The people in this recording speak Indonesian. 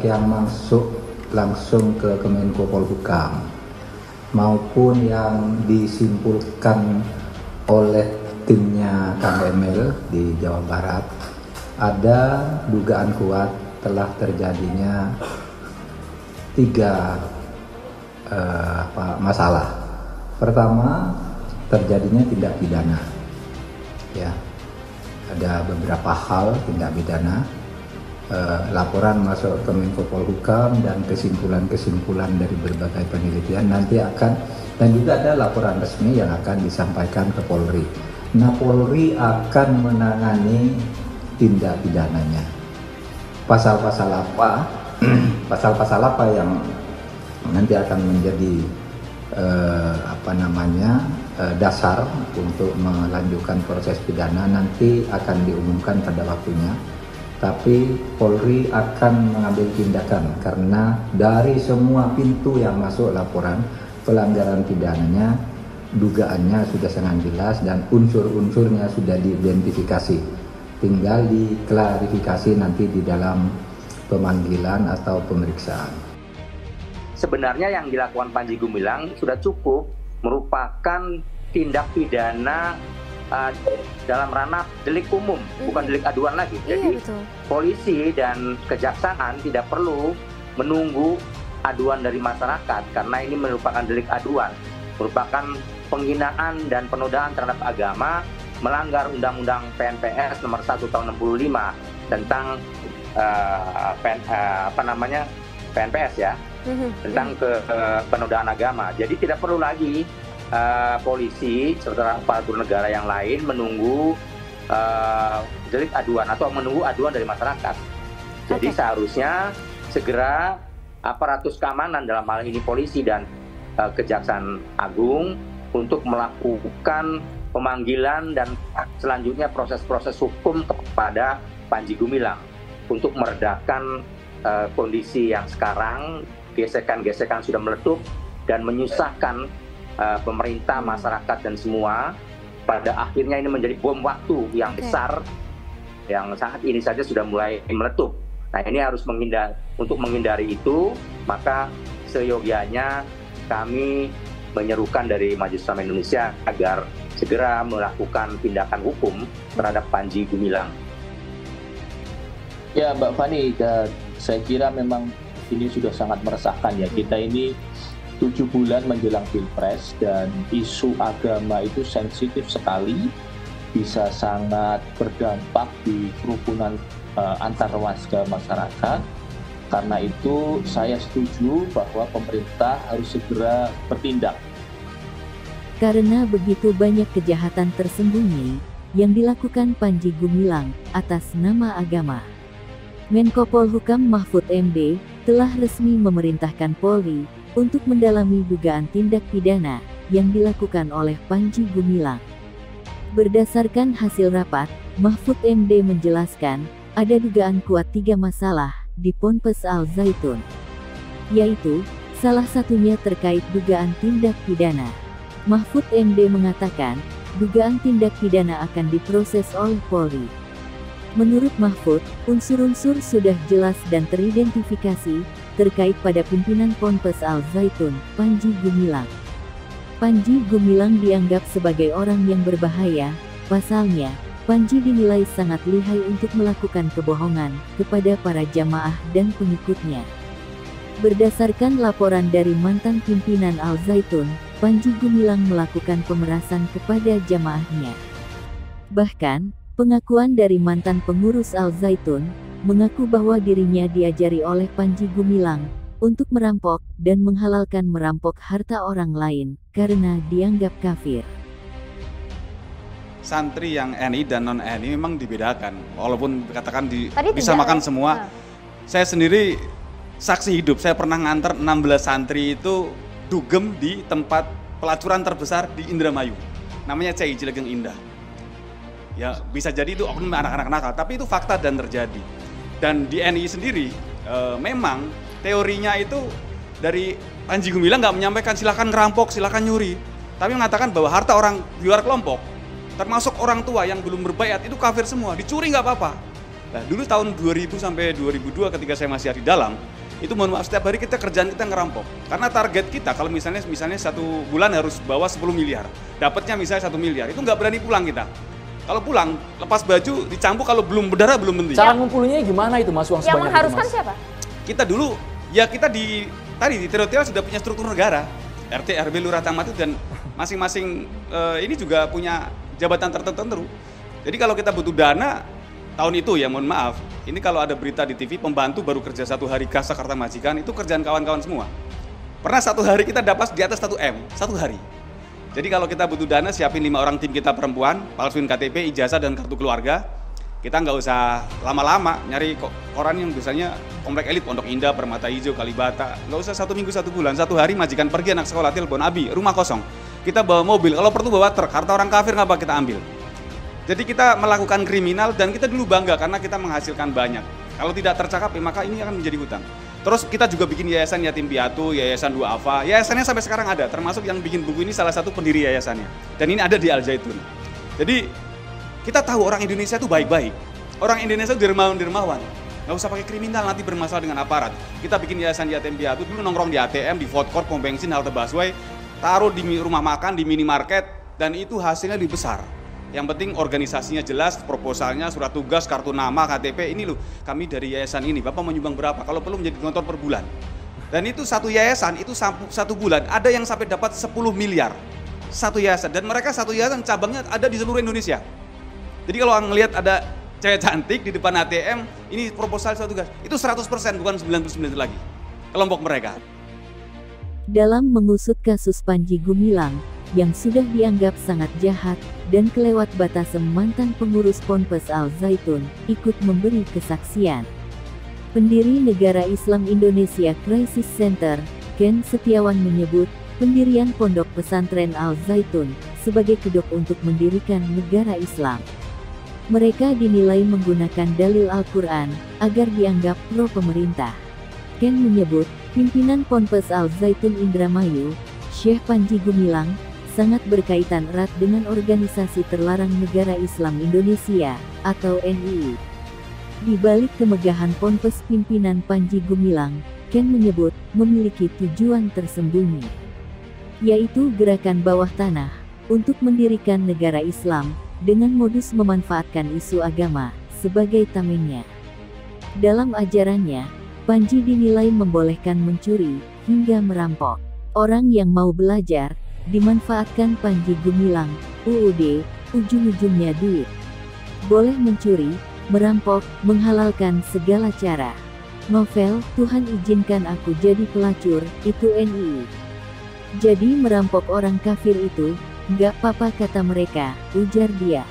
yang masuk langsung ke Kemenko Polhukam maupun yang disimpulkan oleh timnya Kang Emil di Jawa Barat, ada dugaan kuat telah terjadinya 3 masalah. Pertama, terjadinya tindak pidana. Ya, ada beberapa hal tindak pidana. Laporan masuk ke Menko Polhukam dan kesimpulan-kesimpulan dari berbagai penelitian nanti akan, dan juga ada laporan resmi yang akan disampaikan ke Polri. Nah, Polri akan menangani tindak pidananya. Pasal-pasal apa? Pasal-pasal apa yang nanti akan menjadi dasar untuk melanjutkan proses pidana nanti akan diumumkan pada waktunya. Tapi Polri akan mengambil tindakan karena dari semua pintu yang masuk laporan pelanggaran pidananya, dugaannya sudah sangat jelas dan unsur-unsurnya sudah diidentifikasi. Tinggal diklarifikasi nanti di dalam pemanggilan atau pemeriksaan. Sebenarnya yang dilakukan Panji Gumilang sudah cukup merupakan tindak pidana dalam ranah delik umum, bukan delik aduan lagi. Jadi polisi dan kejaksaan tidak perlu menunggu aduan dari masyarakat karena ini merupakan delik aduan, merupakan penghinaan dan penodaan terhadap agama, melanggar Undang-Undang PNPS nomor 1 tahun 65 tentang PNPS ya, tentang penodaan agama. Jadi tidak perlu lagi polisi serta aparatur negara yang lain menunggu delik aduan atau menunggu aduan dari masyarakat. Jadi seharusnya segera aparatus keamanan dalam hal ini polisi dan Kejaksaan Agung untuk melakukan pemanggilan dan selanjutnya proses-proses hukum kepada Panji Gumilang untuk meredakan kondisi yang sekarang gesekan-gesekan sudah meletup dan menyusahkan pemerintah, masyarakat dan semua. Pada akhirnya ini menjadi bom waktu yang besar yang saat ini saja sudah mulai meletup. Nah, ini harus untuk menghindari itu, maka seyogianya kami menyerukan dari Majelis Ulama Indonesia agar segera melakukan tindakan hukum terhadap Panji Gumilang. Ya, Mbak Fani, saya kira memang ini sudah sangat meresahkan ya. Kita ini 7 bulan menjelang Pilpres dan isu agama itu sensitif sekali, bisa sangat berdampak di kerukunan antar warga masyarakat. Karena itu saya setuju bahwa pemerintah harus segera bertindak. Karena begitu banyak kejahatan tersembunyi yang dilakukan Panji Gumilang atas nama agama. Menko Polhukam Mahfud MD telah resmi memerintahkan Polri untuk mendalami dugaan tindak pidana yang dilakukan oleh Panji Gumilang. Berdasarkan hasil rapat, Mahfud MD menjelaskan ada dugaan kuat 3 masalah di Ponpes Al Zaitun, yaitu salah satunya terkait dugaan tindak pidana. Mahfud MD mengatakan dugaan tindak pidana akan diproses oleh Polri. Menurut Mahfud, unsur-unsur sudah jelas dan teridentifikasi terkait pada pimpinan Ponpes Al Zaitun, Panji Gumilang. Panji Gumilang dianggap sebagai orang yang berbahaya. Pasalnya, Panji dinilai sangat lihai untuk melakukan kebohongan kepada para jamaah dan pengikutnya. Berdasarkan laporan dari mantan pimpinan Al Zaitun, Panji Gumilang melakukan pemerasan kepada jamaahnya. Bahkan, pengakuan dari mantan pengurus Al Zaitun mengaku bahwa dirinya diajari oleh Panji Gumilang untuk merampok dan menghalalkan merampok harta orang lain karena dianggap kafir. Santri yang NI dan non-NI memang dibedakan, walaupun katakan disamakan semua. Saya sendiri saksi hidup, saya pernah nganter 16 santri itu dugem di tempat pelacuran terbesar di Indramayu, namanya CI Cilegeng Indah. Ya bisa jadi itu oknum anak-anak nakal, tapi itu fakta dan terjadi. Dan di NI sendiri memang teorinya itu dari Panji Gumilang nggak menyampaikan silakan ngerampok, silakan nyuri, tapi mengatakan bahwa harta orang di luar kelompok, termasuk orang tua yang belum berbaiat itu kafir semua, dicuri nggak apa-apa. Nah dulu tahun 2000 sampai 2002 ketika saya masih di dalam, Itu mohon maaf, setiap hari kerjaan kita ngerampok. Karena target kita kalau misalnya satu bulan harus bawa 10 miliar, dapatnya misalnya 1 miliar, itu nggak berani pulang kita. Kalau pulang, lepas baju, dicambuk, kalau belum berdarah belum penting. Cara ngumpulinnya gimana itu Mas, uang sebanyak itu, Mas? Yang mengharuskan siapa? Kita dulu, ya kita di teritorial sudah punya struktur negara, RT, RW, Lurah, Camat, dan masing-masing ini juga punya jabatan tertentu. Jadi kalau kita butuh dana, tahun itu ya mohon maaf, ini kalau ada berita di TV, pembantu baru kerja 1 hari kasa karta majikan, itu kerjaan kawan-kawan semua. Pernah 1 hari kita dapat di atas 1 M, 1 hari. Jadi kalau kita butuh dana, siapin 5 orang tim kita perempuan, palsuin KTP, ijazah, dan kartu keluarga. Kita nggak usah lama-lama nyari koran yang biasanya Komplek Elit, Pondok Indah, Permata Hijau, Kalibata. Nggak usah 1 minggu 1 bulan, 1 hari majikan pergi, anak sekolah telepon, Abi, rumah kosong. Kita bawa mobil, kalau perlu bawa truk, harta orang kafir nggak apa kita ambil. Jadi kita melakukan kriminal dan kita dulu bangga karena kita menghasilkan banyak. Kalau tidak tercakap, maka ini akan menjadi hutang. Terus kita juga bikin yayasan yatim piatu, yayasan duafa. Yayasannya sampai sekarang ada, termasuk yang bikin buku ini salah satu pendiri yayasannya. Dan ini ada di Al Zaitun. Jadi kita tahu orang Indonesia itu baik-baik. Orang Indonesia itu dermawan. Nggak usah pakai kriminal, nanti bermasalah dengan aparat. Kita bikin yayasan yatim piatu, dulu nongkrong di ATM, di food court, pom bensin, halte busway, taruh di rumah makan, di minimarket, dan itu hasilnya lebih besar. Yang penting organisasinya jelas, proposalnya, surat tugas, kartu nama, KTP, ini loh, kami dari yayasan ini, Bapak menyumbang berapa, kalau perlu menjadi donor per bulan. Dan itu satu yayasan, itu 1 bulan, ada yang sampai dapat 10 miliar, satu yayasan. Dan mereka satu yayasan cabangnya ada di seluruh Indonesia. Jadi kalau ngelihat ada cewek cantik di depan ATM, ini proposal surat tugas, itu 100%, bukan 99 lagi, kelompok mereka. Dalam mengusut kasus Panji Gumilang, yang sudah dianggap sangat jahat dan kelewat batas, mantan pengurus Ponpes Al Zaitun ikut memberi kesaksian. Pendiri Negara Islam Indonesia Crisis Center, Ken Setiawan, menyebut pendirian Pondok Pesantren Al Zaitun sebagai kedok untuk mendirikan negara Islam. Mereka dinilai menggunakan dalil Al-Quran agar dianggap pro pemerintah. Ken menyebut pimpinan Ponpes Al Zaitun Indramayu, Syekh Panji Gumilang, sangat berkaitan erat dengan organisasi terlarang Negara Islam Indonesia, atau NII. Di balik kemegahan Ponpes pimpinan Panji Gumilang, Ken menyebut memiliki tujuan tersembunyi, yaitu gerakan bawah tanah untuk mendirikan negara Islam dengan modus memanfaatkan isu agama sebagai tamengnya. Dalam ajarannya, Panji dinilai membolehkan mencuri hingga merampok. Orang yang mau belajar dimanfaatkan Panji Gumilang, UUD, ujung-ujungnya duit. Boleh mencuri, merampok, menghalalkan segala cara. Novel, Tuhan izinkan aku jadi pelacur, itu NII. Jadi merampok orang kafir itu, nggak apa-apa kata mereka, ujar dia.